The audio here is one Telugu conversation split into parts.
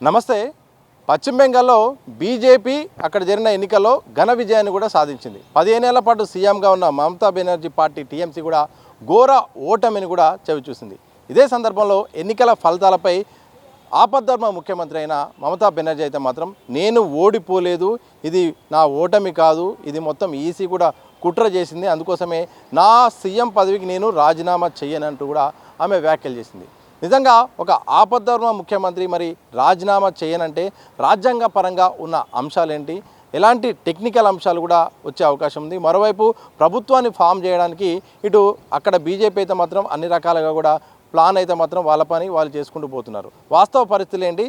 నమస్తే. పశ్చిమ బెంగాల్లో బీజేపీ అక్కడ జరిగిన ఎన్నికల్లో ఘన విజయాన్ని కూడా సాధించింది. 15 ఏళ్ల పాటు సీఎంగా ఉన్న మమతా బెనర్జీ పార్టీ టీఎంసీ కూడా ఘోర ఓటమిని కూడా చవిచూసింది. ఇదే సందర్భంలో ఎన్నికల ఫలితాలపై ఆపద్ధర్మ ముఖ్యమంత్రి అయిన మమతా బెనర్జీ అయితే మాత్రం నేను ఓడిపోలేదు, ఇది నా ఓటమి కాదు, ఇది మొత్తం ఈసీ కూడా కుట్ర చేసింది, అందుకోసమే నా సీఎం పదవికి నేను రాజీనామా చేయనంటూ కూడా ఆమె వ్యాఖ్యలు చేసింది. నిజంగా ఒక ఆపద్ధర్మ ముఖ్యమంత్రి మరి రాజీనామా చేయనంటే రాజ్యాంగ పరంగా ఉన్న అంశాలేంటి, ఎలాంటి టెక్నికల్ అంశాలు కూడా వచ్చే అవకాశం ఉంది. మరోవైపు ప్రభుత్వాన్ని ఫామ్ చేయడానికి ఇటు అక్కడ బీజేపీ అయితే మాత్రం అన్ని రకాలుగా కూడా ప్లాన్ అయితే మాత్రం వాళ్ళ పని వాళ్ళు చేసుకుంటూ పోతున్నారు. వాస్తవ పరిస్థితులు ఏంటి,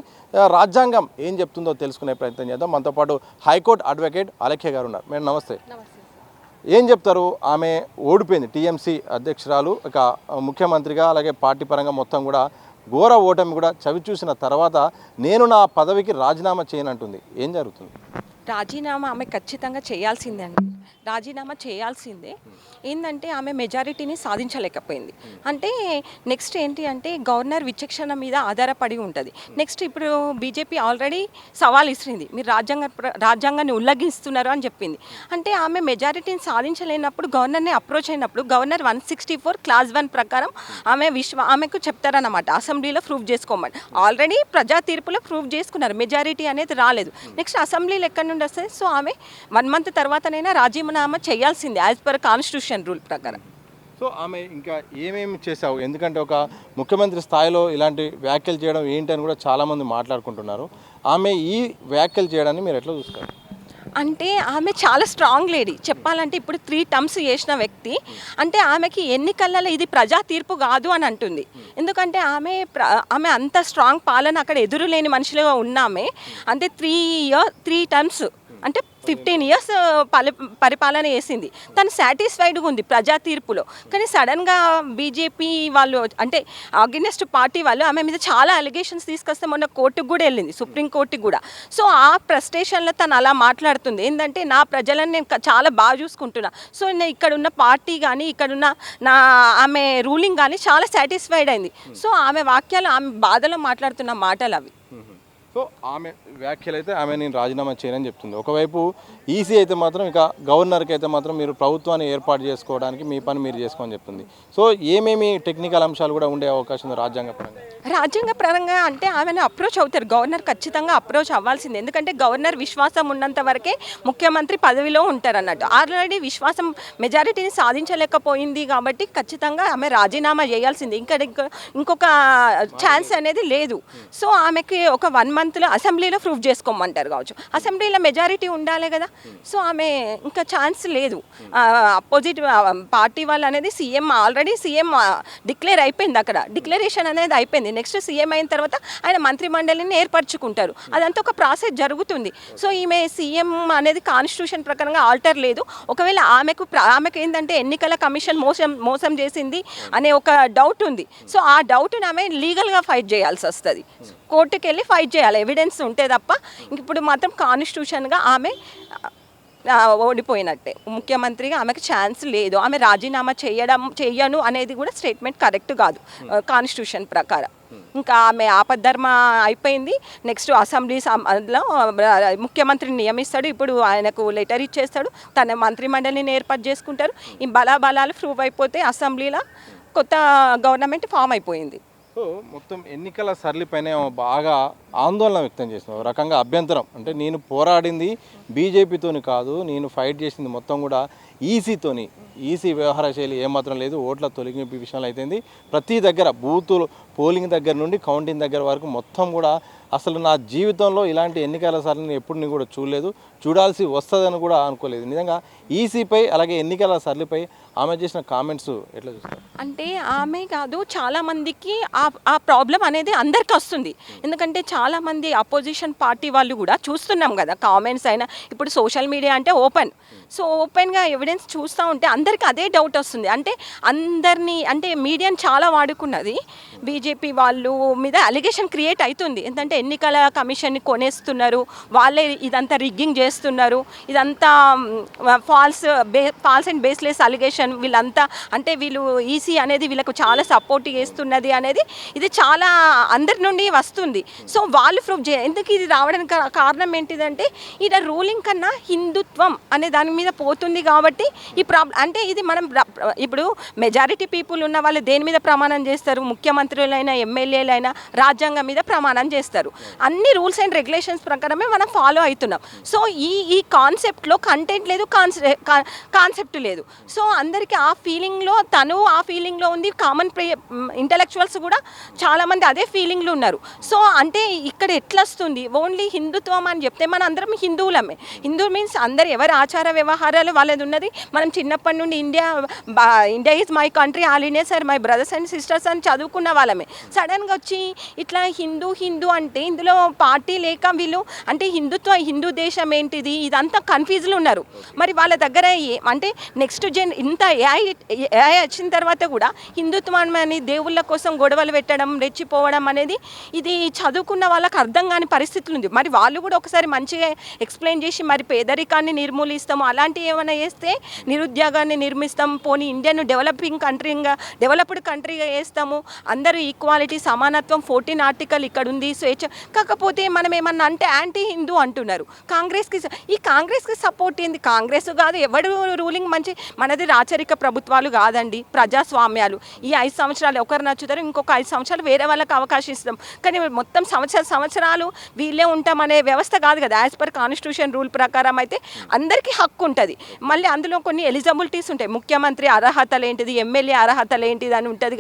రాజ్యాంగం ఏం చెప్తుందో తెలుసుకునే ప్రయత్నం చేద్దాం. మనతో పాటు హైకోర్టు అడ్వకేట్ అలేఖ్య గారు ఉన్నారు. మేడం నమస్తే. ఏం చెప్తారు? ఆమె ఓడిపోయింది, టీఎంసీ అధ్యక్షురాలు, ఒక ముఖ్యమంత్రిగా అలాగే పార్టీ పరంగా మొత్తం కూడా ఘోర ఓటమి కూడా చవిచూసిన తర్వాత నేను నా పదవికి రాజీనామా చేయనంటుంది. ఏం జరుగుతుంది? రాజీనామా ఆమె ఖచ్చితంగా చేయాల్సిందే అండి. రాజీనామా చేయాల్సిందే. ఏంటంటే ఆమె మెజారిటీని సాధించలేకపోయింది. అంటే నెక్స్ట్ ఏంటి అంటే గవర్నర్ విచక్షణ మీద ఆధారపడి ఉంటుంది. నెక్స్ట్ ఇప్పుడు బీజేపీ ఆల్రెడీ సవాల్ ఇస్తుంది, మీరు రాజ్యాంగాన్ని ఉల్లంఘిస్తున్నారు అని చెప్పింది. అంటే ఆమె మెజారిటీని సాధించలేనప్పుడు గవర్నర్ని అప్రోచ్ అయినప్పుడు గవర్నర్ 164 క్లాస్ 1 ప్రకారం ఆమెకు చెప్తారన్నమాట, అసెంబ్లీలో ప్రూవ్ చేసుకోమని. ఆల్రెడీ ప్రజా తీర్పులో ప్రూవ్ చేసుకున్నారు, మెజారిటీ అనేది రాలేదు. నెక్స్ట్ అసెంబ్లీలో ఎక్కడి నుండి వస్తుంది? సో ఆమె 1 మంత్ తర్వాతనైనా రాజీనామా చేయాల్సిందే యాజ్ పర్ కాన్స్టిట్యూషన్ రూల్ ప్రకారం. సో ఆమె ఇంకా ఏమేమి చేశావు? ఎందుకంటే ఒక ముఖ్యమంత్రి స్థాయిలో ఇలాంటి వ్యాఖ్యలు చేయడం ఏంటి అని కూడా చాలామంది మాట్లాడుకుంటున్నారు. ఆమె ఈ వ్యాఖ్యలు చేయడాన్ని మీరు ఎట్లా చూస్తారు? అంటే ఆమె చాలా స్ట్రాంగ్ లేడీ. చెప్పాలంటే ఇప్పుడు 3 టర్మ్స్ చేసిన వ్యక్తి. అంటే ఆమెకి ఎన్నికలలో ఇది ప్రజా తీర్పు కాదు అని అంటుంది. ఎందుకంటే ఆమె అంత స్ట్రాంగ్ పాలన అక్కడ ఎదురు లేని మనుషులుగా ఉన్నామే. అంటే 3 టర్మ్స్ అంటే 15 ఇయర్స్ పరిపాలన చేసింది. తను సాటిస్ఫైడ్గా ఉంది ప్రజా తీర్పులో. కానీ సడన్గా బీజేపీ వాళ్ళు అంటే అగెనిస్ట్ పార్టీ వాళ్ళు ఆమె మీద చాలా అలిగేషన్స్ తీసుకొస్తే మొన్న కోర్టుకు కూడా వెళ్ళింది, సుప్రీంకోర్టుకి కూడా. సో ఆ ఫ్రస్ట్రేషన్లో తను అలా మాట్లాడుతుంది. ఏంటంటే నా ప్రజలను నేను చాలా బాగా చూసుకుంటున్నా, సో నేను ఇక్కడ ఉన్న పార్టీ కానీ ఇక్కడున్న ఆమె రూలింగ్ కానీ చాలా సాటిస్ఫైడ్ అయింది. సో ఆమె వాక్యాలు, ఆమె బాధలో మాట్లాడుతున్న మాటలు అవి. సో ఆమె వ్యాఖ్యలు అయితే ఆమె నేను రాజీనామా చేయనని చెప్తుంది. ఒకవైపు ఈసీ అయితే మాత్రం ఇక గవర్నర్కి అయితే మాత్రం మీరు ప్రభుత్వాన్ని ఏర్పాటు చేసుకోవడానికి మీ పని మీరు చేసుకోమని చెప్తుంది. సో ఏమేమి టెక్నికల్ అంశాలు కూడా ఉండే అవకాశం ఉంది రాజ్యాంగ పరంగా అంటే ఆమెను అప్రోచ్ అవుతారు. గవర్నర్ ఖచ్చితంగా అప్రోచ్ అవ్వాల్సింది. ఎందుకంటే గవర్నర్ విశ్వాసం ఉన్నంత వరకే ముఖ్యమంత్రి పదవిలో ఉంటారు అన్నట్టు. ఆల్రెడీ విశ్వాసం మెజారిటీని సాధించలేకపోయింది కాబట్టి ఖచ్చితంగా ఆమె రాజీనామా చేయాల్సింది. ఇంకొక ఛాన్స్ అనేది లేదు. సో ఆమెకి ఒక 1 మంత్లో అసెంబ్లీలో ప్రూవ్ చేసుకోమంటారు కావచ్చు. అసెంబ్లీలో మెజారిటీ ఉండాలి కదా. సో ఆమె ఇంకా ఛాన్స్ లేదు. అపోజిట్ పార్టీ వాళ్ళు అనేది ఆల్రెడీ సీఎం డిక్లేర్ అయిపోయింది, అక్కడ డిక్లరేషన్ అనేది అయిపోయింది. నెక్స్ట్ సీఎం అయిన తర్వాత ఆయన మంత్రిమండలిని ఏర్పరచుకుంటారు. అదంతా ఒక ప్రాసెస్ జరుగుతుంది. సో ఈమె సీఎం అనేది కాన్స్టిట్యూషన్ ప్రకారంగా ఆల్టర్ లేదు. ఒకవేళ ఆమెకు ఏంటంటే ఎన్నికల కమిషన్ మోసం చేసింది అనే ఒక డౌట్ ఉంది. సో ఆ డౌట్ని ఆమె లీగల్గా ఫైట్ చేయాల్సి వస్తుంది, కోర్టుకు వెళ్ళి ఫైట్ చేయాలి, ఎవిడెన్స్ ఉంటే తప్ప. ఇప్పుడు మాత్రం కాన్స్టిట్యూషన్గా ఆమె ఓడిపోయినట్టే. ముఖ్యమంత్రిగా ఆమెకు ఛాన్స్ లేదు. ఆమె రాజీనామా చేయను అనేది కూడా స్టేట్మెంట్ కరెక్ట్ కాదు కాన్స్టిట్యూషన్ ప్రకారం. ఇంకా ఆమె ఆపద్ధర్మ అయిపోయింది. నెక్స్ట్ అసెంబ్లీలో ముఖ్యమంత్రిని నియమిస్తాడు. ఇప్పుడు ఆయనకు లెటర్ ఇచ్చేస్తాడు, తన మంత్రిమండలిని ఏర్పాటు చేసుకుంటారు. ఈ బలాబలాలు ప్రూవ్ అయిపోతే అసెంబ్లీలో కొత్త గవర్నమెంట్ ఫామ్ అయిపోయింది. సో మొత్తం ఎన్నికల సరళిపైన బాగా ఆందోళన వ్యక్తం చేసిన రకంగా అభ్యంతరం, అంటే నేను పోరాడింది బీజేపీతోని కాదు, నేను ఫైట్ చేసింది మొత్తం కూడా ఈసీతోని. ఈసీ వ్యవహార శైలి ఏమాత్రం లేదు. ఓట్ల తొలగింపు విషయంలో అయితేంది ప్రతి దగ్గర బూతులు పోలింగ్ దగ్గర నుండి కౌంటింగ్ దగ్గర వరకు మొత్తం కూడా అసలు నా జీవితంలో ఇలాంటి ఎన్నికల సరళిని ఎప్పుడు నేను కూడా చూడలేదు, చూడాల్సి వస్తుందని కూడా అనుకోలేదు. నిజంగా ఈసీపై అలాగే ఎన్నికల సరళిపై ఆమె చేసిన కామెంట్స్ ఎట్లా చూస్తారు? అంటే ఆమె కాదు, చాలామందికి ఆ ప్రాబ్లం అనేది అందరికీ వస్తుంది. ఎందుకంటే చాలామంది అపోజిషన్ పార్టీ వాళ్ళు కూడా చూస్తున్నాం కదా, కామెంట్స్ అయినా ఇప్పుడు సోషల్ మీడియా అంటే ఓపెన్. సో ఓపెన్గా ఎవిడెన్స్ చూస్తూ ఉంటే అందరికీ అదే డౌట్ వస్తుంది. అంటే అందరినీ అంటే మీడియాని చాలా వాడుకున్నది బీజేపీ వాళ్ళు మీద అలిగేషన్ క్రియేట్ అవుతుంది. ఎందుకంటే ఎన్నికల కమిషన్ని కొనేస్తున్నారు, వాళ్ళే ఇదంతా రిగ్గింగ్ చేస్తున్నారు, ఇదంతా ఫాల్స్ అండ్ బేస్లెస్ అలిగేషన్, వీళ్ళంతా అంటే వీళ్ళు ఈసీ అనేది వీళ్ళకు చాలా సపోర్ట్ చేస్తున్నది అనేది ఇది చాలా అందరి నుండి వస్తుంది. సో వాళ్ళు ప్రూవ్ చేయాలి. ఎందుకు ఇది రావడానికి కారణం ఏంటిదంటే ఈడ రూలింగ్ కన్నా హిందుత్వం అనే దాని మీద పోతుంది కాబట్టి ఈ ప్రాబ్లం. అంటే ఇది మనం ఇప్పుడు మెజారిటీ పీపుల్ ఉన్న వాళ్ళు దేని మీద ప్రమాణం చేస్తారు? ముఖ్యమంత్రులైనా ఎమ్మెల్యేలైనా రాజ్యాంగం మీద ప్రమాణం చేస్తారు. అన్ని రూల్స్ అండ్ రెగ్యులేషన్స్ ప్రకారమే మనం ఫాలో అవుతున్నాం. సో ఈ కాన్సెప్ట్లో కంటెంట్ లేదు, కాన్సెప్ట్ లేదు. సో అందరికీ ఆ ఫీలింగ్లో ఆ ఫీలింగ్లో ఉంది. కామన్ ఇంటలెక్చువల్స్ కూడా చాలామంది అదే ఫీలింగ్లో ఉన్నారు. సో అంటే ఇక్కడ ఎట్లా వస్తుంది? ఓన్లీ హిందుత్వం అని చెప్తే మన అందరం హిందువులమే. హిందూ మీన్స్ అందరు ఎవరి ఆచార వ్యవహారాలు వాళ్ళది ఉన్నది. మనం చిన్నప్పటి నుండి India is my country, all India sir my brothers and sisters అని చదువుకున్న వాళ్ళమే. సడన్గా వచ్చి ఇట్లా హిందూ అంటే ఇందులో పార్టీ లేక వీళ్ళు అంటే హిందూ దేశం ఏంటిది ఇదంతా కన్ఫ్యూజ్లో ఉన్నారు. మరి వాళ్ళ దగ్గర అంటే నెక్స్ట్ ఇంత ఏఐ వచ్చిన తర్వాత కూడా హిందుత్వం అని దేవుళ్ళ కోసం గొడవలు పెట్టడం, రెచ్చిపోవడం అనేది ఇది చదువుకున్న వాళ్ళకి అర్థం కాని పరిస్థితులు ఉంది. మరి వాళ్ళు కూడా ఒకసారి మంచిగా ఎక్స్ప్లెయిన్ చేసి మరి పేదరికాన్ని నిర్మూలిస్తాము, అలాంటివి ఏమైనా చేస్తే నిరుద్యోగాన్ని నిర్మిస్తాం, పోనీ ఇండియాను డెవలప్డ్ కంట్రీగా చేస్తాము, అందరూ ఈక్వాలిటీ సమానత్వం 14 ఆర్టికల్ ఇక్కడ ఉంది, స్వేచ్ఛ. కాకపోతే మనం ఏమన్నా అంటే యాంటీ హిందూ అంటున్నారు. కాంగ్రెస్కి సపోర్ట్ ఏంది? కాంగ్రెస్ కాదు, ఎవడు రూలింగ్ మనది రాచరిక ప్రభుత్వాలు కాదండి, ప్రజాస్వామ్యాలు. ఈ 5 సంవత్సరాలు ఒకరు నచ్చుతారు, ఇంకొక 5 సంవత్సరాలు వేరే వాళ్ళకి అవకాశం ఇస్తాం. కానీ మొత్తం సంవత్సరాలు వీళ్ళే ఉంటామనే వ్యవస్థ కాదు కదా. యాజ్ పర్ కాన్స్టిట్యూషన్ రూల్ ప్రకారం అయితే అందరికీ హక్కు ఉంటుంది. మళ్ళీ అందులో కొన్ని ఎలిజిబిలిటీస్ ఉంటాయి. ముఖ్యమంత్రి అర్హతలు ఏంటిది, ఎమ్మెల్యే అర్హతలు ఏంటిది అని ఉంటుంది.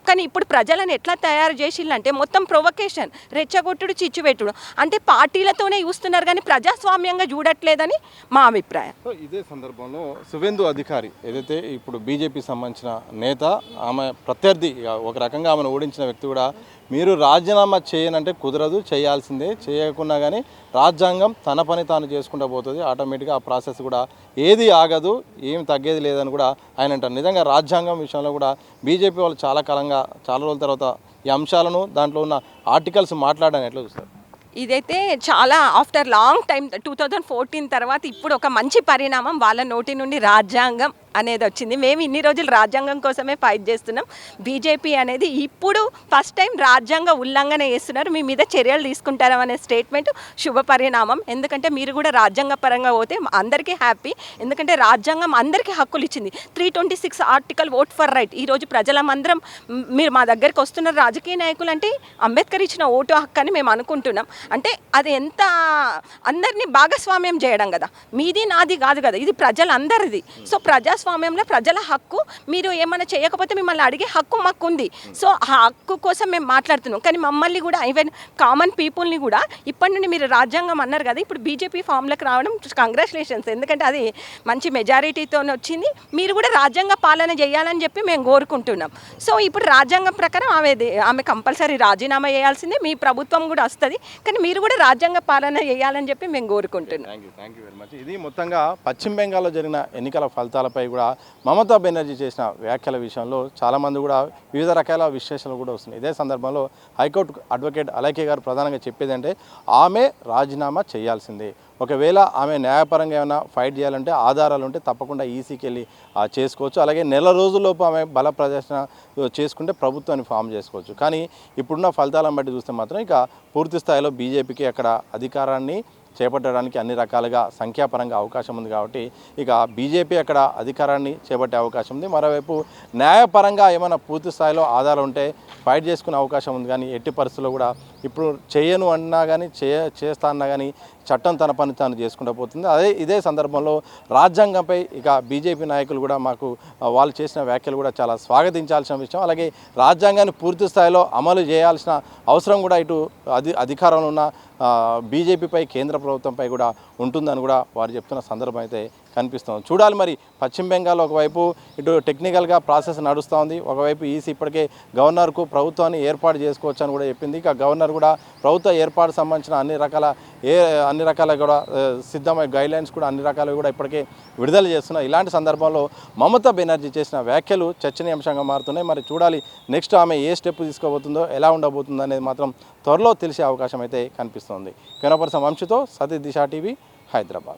కానీ ఇప్పుడు ప్రజలను ఎట్లా తయారు చేసిందంటే మొత్తం ప్రొవకేషన్, రెచ్చగొట్టుడు, చిచ్చుపెట్టుడు. అంటే పార్టీలతోనే చూస్తున్నారు కానీ ప్రజాస్వామ్యంగా చూడట్లేదని మా అభిప్రాయం. సో ఇదే సందర్భంలో సువేందు అధికారి ఏదైతే ఇప్పుడు బీజేపీ సంబంధించిన నేత, ఆమె ప్రత్యర్థి ఒక రకంగా ఆమెను ఓడించిన వ్యక్తి కూడా మీరు రాజీనామా చేయనంటే కుదరదు, చేయాల్సిందే, చేయకున్నా కానీ రాజ్యాంగం తన పని తాను చేసుకుంటూ పోతుంది, ఆటోమేటిక్గా ఆ ప్రాసెస్ కూడా ఏది ఆగదు, ఏం తగ్గేది లేదని కూడా ఆయన అంటారు. నిజంగా రాజ్యాంగం విషయంలో కూడా బీజేపీ వాళ్ళు చాలా రోజుల తర్వాత ఈ అంశాలను దాంట్లో ఉన్న ఆర్టికల్స్ మాట్లాడని ఎట్లా చూస్తారు? ఇదైతే చాలా ఆఫ్టర్ లాంగ్ టైం 2014 తర్వాత ఇప్పుడు ఒక మంచి పరిణామం. వాళ్ళ నోటి నుండి రాజ్యాంగం అనేది వచ్చింది. మేము ఇన్ని రోజులు రాజ్యాంగం కోసమే ఫైట్ చేస్తున్నాం. బీజేపీ అనేది ఇప్పుడు ఫస్ట్ టైం రాజ్యాంగ ఉల్లంఘన చేస్తున్నారు, మీ మీద చర్యలు తీసుకుంటారనే స్టేట్మెంట్ శుభ పరిణామం. ఎందుకంటే మీరు కూడా రాజ్యాంగ పరంగా పోతే అందరికీ హ్యాపీ. ఎందుకంటే రాజ్యాంగం అందరికీ హక్కులు ఇచ్చింది. 326 ఆర్టికల్ ఓట్ ఫర్ రైట్. ఈరోజు ప్రజలమందరం మీరు మా దగ్గరికి వస్తున్న రాజకీయ నాయకులు అంటే అంబేద్కర్ ఇచ్చిన ఓటు హక్కు అని మేము అనుకుంటున్నాం. అంటే అది ఎంత అందరినీ భాగస్వామ్యం చేయడం కదా, మీది నాది కాదు కదా, ఇది ప్రజలందరిది. సో ప్రజాస్వామ్యంలో ప్రజల హక్కు, మీరు ఏమైనా చేయకపోతే మిమ్మల్ని అడిగే హక్కు మాకు ఉంది. సో ఆ హక్కు కోసం మేము మాట్లాడుతున్నాం. కానీ మమ్మల్ని కూడా ఈవెన్ కామన్ పీపుల్ని కూడా ఇప్పటి నుండి మీరు రాజ్యాంగం అన్నారు కదా, ఇప్పుడు బీజేపీ ఫామ్లోకి రావడం కంగ్రాచులేషన్స్. ఎందుకంటే అది మంచి మెజారిటీతో వచ్చింది. మీరు కూడా రాజ్యాంగ పాలన చేయాలని చెప్పి మేము కోరుకుంటున్నాం. సో ఇప్పుడు రాజ్యాంగం ప్రకారం ఆమె కంపల్సరీ రాజీనామా చేయాల్సిందే. మీ ప్రభుత్వం కూడా వస్తుంది, కానీ మీరు కూడా రాజ్యాంగ పాలన చేయాలని చెప్పి మేము కోరుకుంటున్నాం. Thank you very much. ఇది మొత్తంగా పశ్చిమ బెంగాల్లో జరిగిన ఎన్నికల ఫలితాలపై కూడా మమతా బెనర్జీ చేసిన వ్యాఖ్యల విషయంలో చాలామంది కూడా వివిధ రకాల విశ్లేషణలు కూడా వస్తున్నాయి. ఇదే సందర్భంలో హైకోర్టు అడ్వకేట్ అలైకే గారు ప్రధానంగా చెప్పేది అంటే ఆమె రాజీనామా చేయాల్సిందే. ఒకవేళ ఆమె న్యాయపరంగా ఏమైనా ఫైట్ చేయాలంటే ఆధారాలు ఉంటే తప్పకుండా ఈసీకి వెళ్ళి చేసుకోవచ్చు. అలాగే నెల రోజుల్లోపు ఆమె బల ప్రదర్శన చేసుకుంటే ప్రభుత్వాన్ని ఫామ్ చేసుకోవచ్చు. కానీ ఇప్పుడున్న ఫలితాలను బట్టి చూస్తే మాత్రం ఇక పూర్తి స్థాయిలో బీజేపీకి అక్కడ అధికారాన్ని చేపట్టడానికి అన్ని రకాలుగా సంఖ్యాపరంగా అవకాశం ఉంది. కాబట్టి ఇక బీజేపీ అక్కడ అధికారాన్ని చేపట్టే అవకాశం ఉంది. మరోవైపు న్యాయపరంగా ఏమైనా పూర్తి స్థాయిలో ఆధారాలు ఉంటే ఫైట్ చేసుకునే అవకాశం ఉంది. కానీ ఎట్టి పరిస్థితుల్లో కూడా ఇప్పుడు చేయను అన్నా కానీ చేస్తా అన్నా కానీ చట్టం తన పని తాను చేసుకుంటూ పోతుంది. ఇదే సందర్భంలో రాజ్యాంగంపై ఇక బీజేపీ నాయకులు కూడా వాళ్ళు చేసిన వ్యాఖ్యలు కూడా చాలా స్వాగతించాల్సిన విషయం. అలాగే రాజ్యాంగాన్ని పూర్తి స్థాయిలో అమలు చేయాల్సిన అవసరం కూడా ఇటు అధికారంలో ఉన్న బీజేపీపై, కేంద్ర ప్రభుత్వంపై కూడా ఉంటుందని కూడా వారు చెప్తున్న సందర్భం అయితే కనిపిస్తుంది. చూడాలి మరి పశ్చిమ బెంగాల్ ఒకవైపు ఇటు టెక్నికల్గా ప్రాసెస్ నడుస్తూ ఉంది, ఒకవైపు ఈసీ ఇప్పటికే గవర్నర్కు ప్రభుత్వాన్ని ఏర్పాటు చేసుకోవచ్చు అని కూడా చెప్పింది. ఇక గవర్నర్ కూడా ప్రభుత్వ ఏర్పాటు సంబంధించిన అన్ని రకాల కూడా సిద్ధమైన గైడ్లైన్స్ కూడా అన్ని రకాలు కూడా ఇప్పటికే విడుదల చేస్తున్నారు. ఇలాంటి సందర్భంలో మమతా బెనర్జీ చేసిన వ్యాఖ్యలు చర్చనీయాంశంగా మారుతున్నాయి. మరి చూడాలి నెక్స్ట్ ఆమె ఏ స్టెప్ తీసుకోబోతుందో, ఎలా ఉండబోతుందో అనేది మాత్రం త్వరలో తెలిసే అవకాశం అయితే కనిపిస్తుంది. కెనపర్సన్ వంశీతో సతీష్ దిశా టీవీ, హైదరాబాద్.